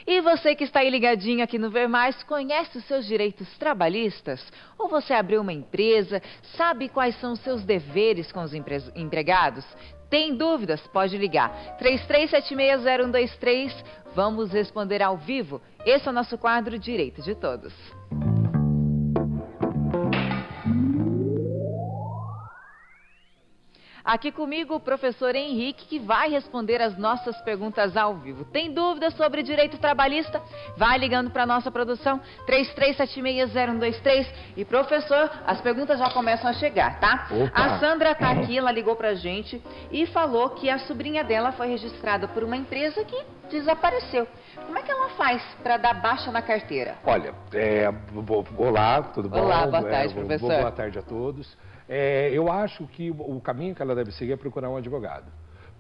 E você que está aí ligadinho aqui no Ver Mais, conhece os seus direitos trabalhistas? Ou você abriu uma empresa, sabe quais são os seus deveres com os empregados? Tem dúvidas? Pode ligar. 33760123. Vamos responder ao vivo. Esse é o nosso quadro Direito de Todos. Aqui comigo o professor Henrique, que vai responder as nossas perguntas ao vivo. Tem dúvidas sobre direito trabalhista? Vai ligando para a nossa produção, 33760123. E professor, as perguntas já começam a chegar, tá? Opa. A Sandra está aqui, ela ligou para a gente e falou que a sobrinha dela foi registrada por uma empresa que desapareceu. Como é que ela faz para dar baixa na carteira? Olha, olá, tudo bom? Olá, boa tarde, professor. Boa tarde a todos. Eu acho que o caminho que ela deve seguir é procurar um advogado.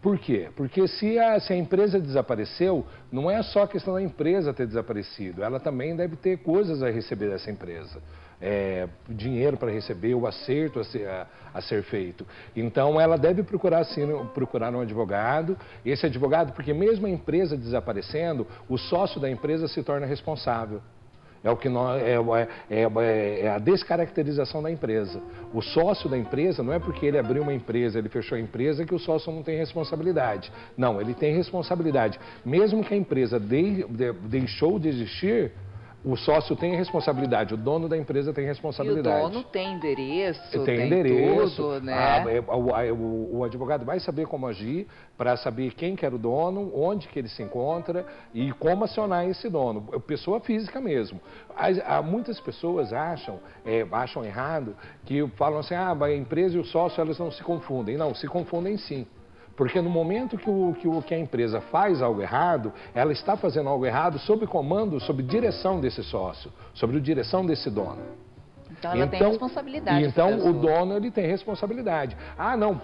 Por quê? Porque se a empresa desapareceu, não é só a questão da empresa ter desaparecido, ela também deve ter coisas a receber dessa empresa. Dinheiro para receber, o acerto a ser feito. Então, ela deve procurar um advogado. Esse advogado, porque mesmo a empresa desaparecendo, o sócio da empresa se torna responsável. É a descaracterização da empresa. O sócio da empresa não é porque ele abriu uma empresa, ele fechou a empresa, que o sócio não tem responsabilidade. Não, ele tem responsabilidade. Mesmo que a empresa deixou de existir, o sócio tem responsabilidade, o dono da empresa tem responsabilidade. E o dono tem endereço, tem endereço, tudo, né? O advogado vai saber como agir para saber quem que era o dono, onde que ele se encontra e como acionar esse dono, pessoa física mesmo. Muitas pessoas acham errado, que falam assim, a empresa e o sócio elas não se confundem. Não, se confundem sim. Porque no momento que a empresa faz algo errado, ela está fazendo algo errado sob comando, sob direção desse sócio, sob direção desse dono. Então ela tem responsabilidade. Então o dono ele tem responsabilidade. Não,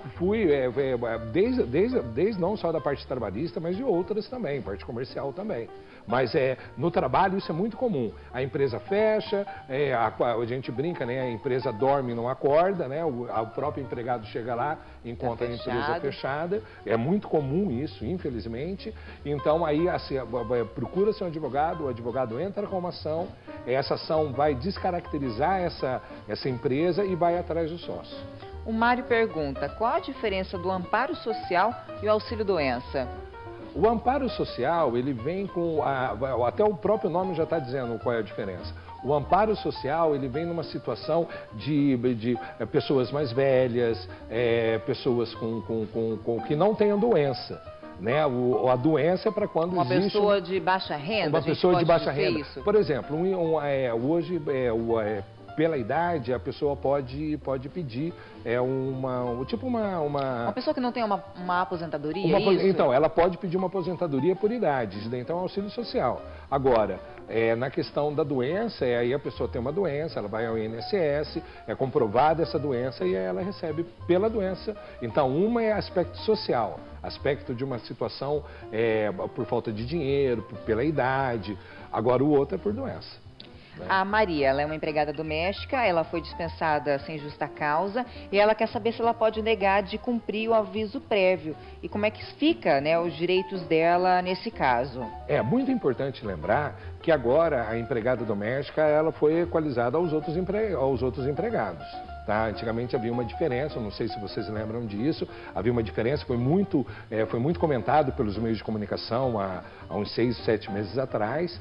desde não só da parte trabalhista, mas de outras também, parte comercial também. Mas no trabalho isso é muito comum. A empresa fecha, a gente brinca, né? A empresa dorme e não acorda, né? O próprio empregado chega lá, encontra a empresa fechada. É muito comum isso, infelizmente. Então aí procura-se um advogado, o advogado entra com uma ação, essa ação vai descaracterizar essa empresa e vai atrás do sócio. O Mário pergunta, qual a diferença do amparo social e o auxílio-doença? O amparo social, ele vem com, até o próprio nome já está dizendo qual é a diferença. O amparo social, ele vem numa situação de pessoas mais velhas, pessoas que não tenham doença. Né? A doença é para quando uma existe... Uma pessoa de baixa renda? Uma pessoa de baixa renda. Isso? Por exemplo, hoje, pela idade, a pessoa pode pedir uma pessoa que não tem uma aposentadoria, isso? Então, ela pode pedir uma aposentadoria por idade, então é auxílio social. Agora, na questão da doença, aí a pessoa tem uma doença, ela vai ao INSS, é comprovada essa doença e ela recebe pela doença. Então, uma é aspecto social, aspecto de uma situação por falta de dinheiro, pela idade. Agora, o outro é por doença. A Maria, ela é uma empregada doméstica, ela foi dispensada sem justa causa e ela quer saber se ela pode negar de cumprir o aviso prévio e como é que fica, né, os direitos dela nesse caso. É muito importante lembrar que agora a empregada doméstica ela foi equalizada aos outros empregados. Tá? Antigamente havia uma diferença, não sei se vocês lembram disso, havia uma diferença, foi muito comentado pelos meios de comunicação há uns 6, 7 meses atrás.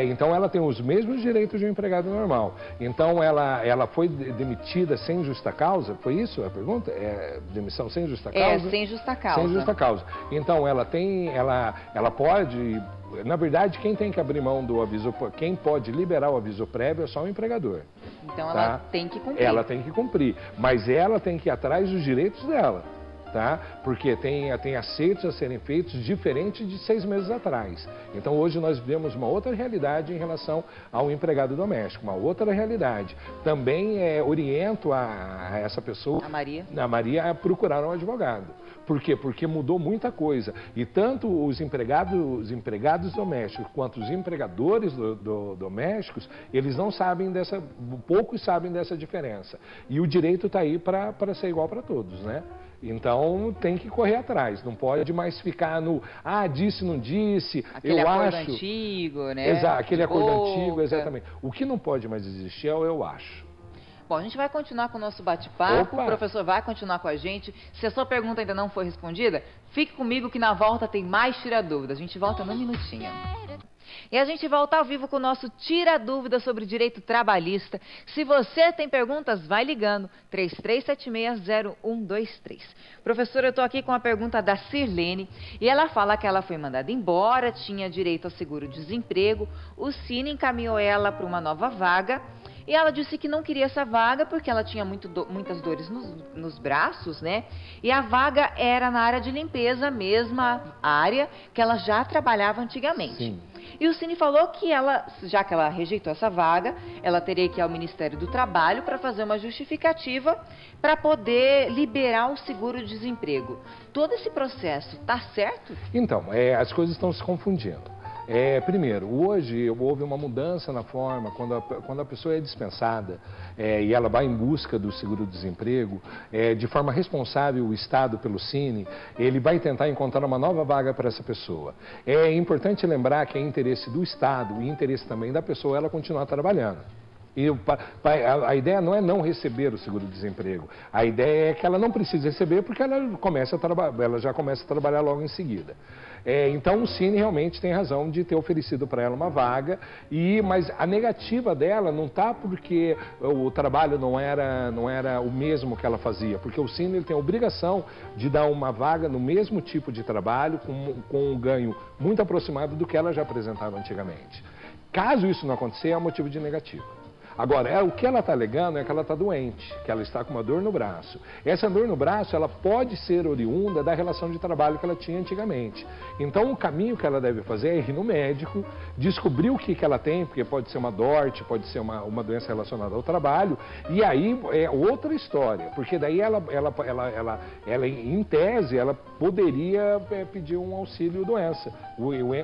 Então ela tem os mesmos direitos de um empregado normal. Então ela foi demitida sem justa causa, foi isso a pergunta? Demissão sem justa causa? Sem justa causa. Sem justa causa. Então ela pode... Na verdade, quem tem que abrir mão do aviso, quem pode liberar o aviso prévio é só o empregador. Então ela tem que cumprir. Ela tem que cumprir, mas ela tem que ir atrás dos direitos dela, tá? Porque tem acertos a serem feitos diferentes de 6 meses atrás. Então hoje nós vemos uma outra realidade em relação ao empregado doméstico, uma outra realidade. Também oriento a essa pessoa, a Maria, a procurar um advogado. Por quê? Porque mudou muita coisa. E tanto os empregados domésticos quanto os empregadores domésticos, eles não sabem poucos sabem dessa diferença. E o direito está aí para ser igual para todos, né? Então, Então tem que correr atrás, não pode mais ficar no, disse, não disse, aquele acordo antigo, né? Exato, aquele acordo antigo, exatamente. O que não pode mais existir é o eu acho. Bom, a gente vai continuar com o nosso bate-papo, o professor vai continuar com a gente. Se a sua pergunta ainda não foi respondida, fique comigo que na volta tem mais Tira Dúvida. A gente volta num minutinho. E a gente volta ao vivo com o nosso Tira Dúvida sobre direito trabalhista. Se você tem perguntas, vai ligando, 33760123. Professora, eu estou aqui com a pergunta da Sirlene, e ela fala que ela foi mandada embora, tinha direito ao seguro-desemprego, o Cine encaminhou ela para uma nova vaga, e ela disse que não queria essa vaga porque ela tinha muitas dores nos braços, né? E a vaga era na área de limpeza, mesma área que ela já trabalhava antigamente. Sim. E o Cine falou que ela, já que ela rejeitou essa vaga, ela teria que ir ao Ministério do Trabalho para fazer uma justificativa para poder liberar o seguro-desemprego. Todo esse processo está certo? Então, as coisas estão se confundindo. Primeiro, hoje houve uma mudança na forma, quando a pessoa é dispensada e ela vai em busca do seguro-desemprego, de forma responsável, o Estado, pelo Cine, ele vai tentar encontrar uma nova vaga para essa pessoa. É importante lembrar que é interesse do Estado e interesse também da pessoa ela continuar trabalhando. E a ideia não é não receber o seguro-desemprego, a ideia é que ela não precisa receber porque ela já começa a trabalhar logo em seguida. Então o Cine realmente tem razão de ter oferecido para ela uma vaga, mas a negativa dela não está porque o trabalho não era o mesmo que ela fazia, porque o Cine ele tem a obrigação de dar uma vaga no mesmo tipo de trabalho, com um ganho muito aproximado do que ela já apresentava antigamente. Caso isso não acontecer, é motivo de negativa. Agora, o que ela está alegando é que ela está doente, que ela está com uma dor no braço. Essa dor no braço, ela pode ser oriunda da relação de trabalho que ela tinha antigamente. Então, o caminho que ela deve fazer é ir no médico, descobrir o que ela tem, porque pode ser uma DORT, pode ser uma doença relacionada ao trabalho, e aí é outra história, porque daí ela em tese, ela poderia pedir um auxílio-doença,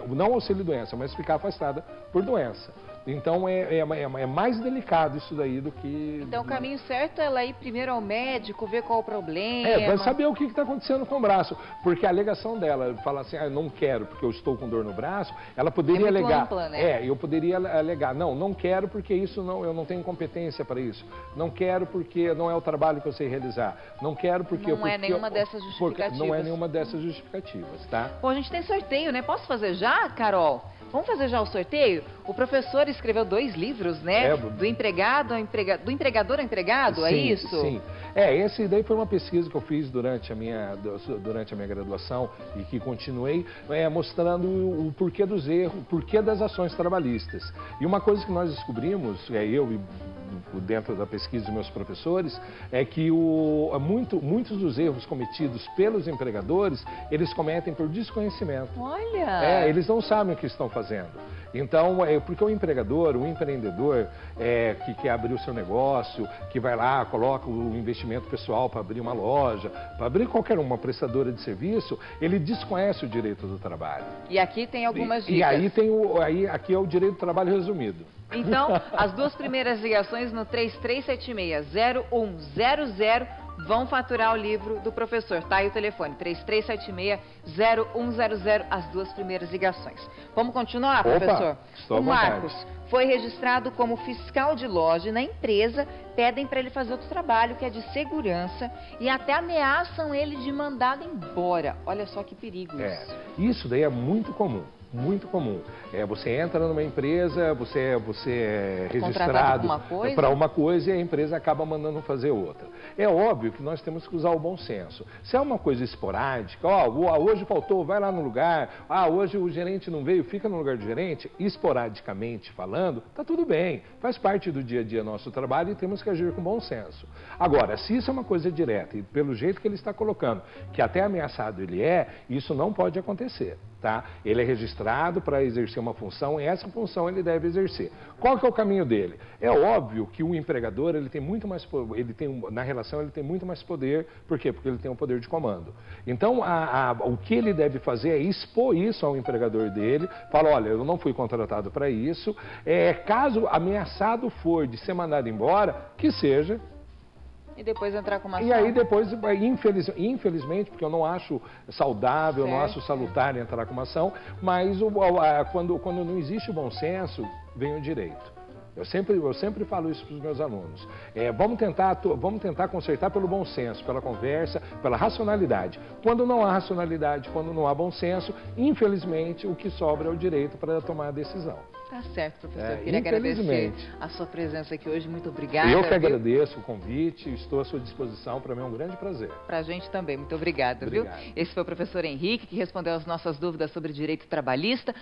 não auxílio-doença, mas ficar afastada por doença. Então é mais delicado isso daí do que... Então o caminho certo é ela ir primeiro ao médico, ver qual o problema. Vai saber o que está acontecendo com o braço. Porque a alegação dela, falar assim, não quero porque eu estou com dor no braço, ela poderia alegar... ampla, né? Eu poderia alegar, não quero porque eu não tenho competência para isso. Não quero porque não é o trabalho que eu sei realizar. Não quero porque... Não é nenhuma dessas justificativas. Não é nenhuma dessas justificativas, tá? Bom, a gente tem sorteio, né? Posso fazer já, Carol? Vamos fazer já o sorteio? O professor escreveu 2 livros, né? Do empregador ao empregado, sim, é isso? Sim. Esse daí foi uma pesquisa que eu fiz durante a minha graduação e que continuei mostrando o porquê dos erros, o porquê das ações trabalhistas. E uma coisa que nós descobrimos, eu e dentro da pesquisa dos meus professores, é que muitos dos erros cometidos pelos empregadores, eles cometem por desconhecimento. Olha! Eles não sabem o que estão fazendo. Então, porque o empregador, o empreendedor que quer abrir o seu negócio, que vai lá, coloca o investimento pessoal para abrir uma loja, para abrir qualquer uma prestadora de serviço, ele desconhece o direito do trabalho. E aqui tem algumas dicas. E aí aqui é o direito do trabalho resumido. Então, as 2 primeiras ligações no 3376-0100 vão faturar o livro do professor. Tá aí o telefone, 3376-0100, as 2 primeiras ligações. Vamos continuar, professor? Estou à vontade. O Marcos foi registrado como fiscal de loja e na empresa pedem para ele fazer outro trabalho, que é de segurança, e até ameaçam ele de mandado embora. Olha só que perigo isso. Isso daí é muito comum. Muito comum. Você entra numa empresa, você é registrado para uma coisa e a empresa acaba mandando fazer outra. É óbvio que nós temos que usar o bom senso. Se é uma coisa esporádica, hoje faltou, vai lá no lugar, hoje o gerente não veio, fica no lugar do gerente, esporadicamente falando, tá tudo bem, faz parte do dia a dia nosso trabalho e temos que agir com bom senso. Agora, se isso é uma coisa direta e pelo jeito que ele está colocando, que até ameaçado ele isso não pode acontecer. Tá? Ele é registrado para exercer uma função e essa função ele deve exercer. Qual que é o caminho dele? É óbvio que o empregador ele tem muito mais, na relação ele tem muito mais poder. Por quê? Porque ele tem um poder de comando. Então o que ele deve fazer é expor isso ao empregador dele. Fala, olha, eu não fui contratado para isso. Caso ameaçado for de ser mandado embora, que seja E depois entrar com uma ação. E aí depois, infelizmente, porque eu não acho saudável, eu não acho salutar entrar com uma ação, mas quando não existe o bom senso, vem o direito. Eu sempre falo isso para os meus alunos. Vamos tentar consertar pelo bom senso, pela conversa, pela racionalidade. Quando não há racionalidade, quando não há bom senso, infelizmente, o que sobra é o direito para tomar a decisão. Tá certo, professor. Eu queria agradecer a sua presença aqui hoje. Muito obrigada. Eu que agradeço o convite, estou à sua disposição. Para mim é um grande prazer. Para a gente também. Muito obrigada, viu? Esse foi o professor Henrique, que respondeu as nossas dúvidas sobre direito trabalhista.